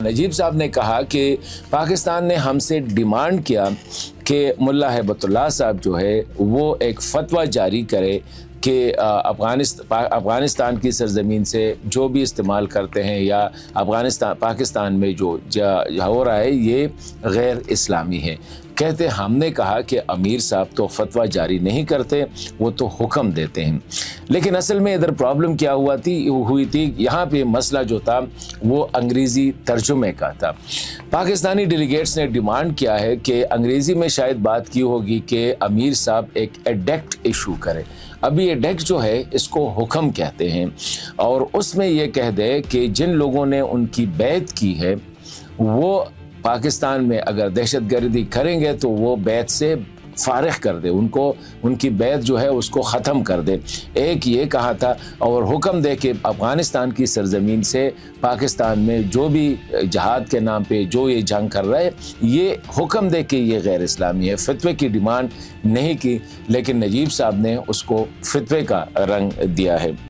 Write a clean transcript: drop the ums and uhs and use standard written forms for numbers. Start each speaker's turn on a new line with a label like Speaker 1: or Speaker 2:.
Speaker 1: نجیب صاحب نے کہا کہ پاکستان نے ہم سے ڈیمانڈ کیا کہ ملا ہیبت اللہ صاحب جو ہے وہ ایک فتویٰ جاری کرے کہ افغانستان کی سرزمین سے جو بھی استعمال کرتے ہیں یا پاکستان میں جو ہو رہا ہے یہ غیر اسلامی ہے۔ کہتے ہم نے کہا کہ امیر صاحب تو فتویٰ جاری نہیں کرتے، وہ تو حکم دیتے ہیں۔ لیکن اصل میں ادھر پرابلم کیا ہوئی تھی یہاں پہ مسئلہ جو تھا وہ انگریزی ترجمے کا تھا۔ پاکستانی ڈیلیگیٹس نے ڈیمانڈ کیا ہے کہ انگریزی میں شاید بات کی ہوگی کہ امیر صاحب ایک ایڈیکٹ ایشو کرے۔ ابھی ایڈیکٹ جو ہے اس کو حکم کہتے ہیں، اور اس میں یہ کہہ دے کہ جن لوگوں نے ان کی بیعت کی ہے وہ پاکستان میں اگر دہشت گردی کریں گے تو وہ بیعت سے فارغ کر دے، ان کی بیعت جو ہے اس کو ختم کر دے۔ ایک یہ کہا تھا، اور حکم دے کہ افغانستان کی سرزمین سے پاکستان میں جو بھی جہاد کے نام پہ جو یہ جنگ کر رہا ہے یہ حکم دے کہ یہ غیر اسلامی ہے۔ فتوے کی ڈیمانڈ نہیں کی، لیکن نجیب صاحب نے اس کو فتوے کا رنگ دیا ہے۔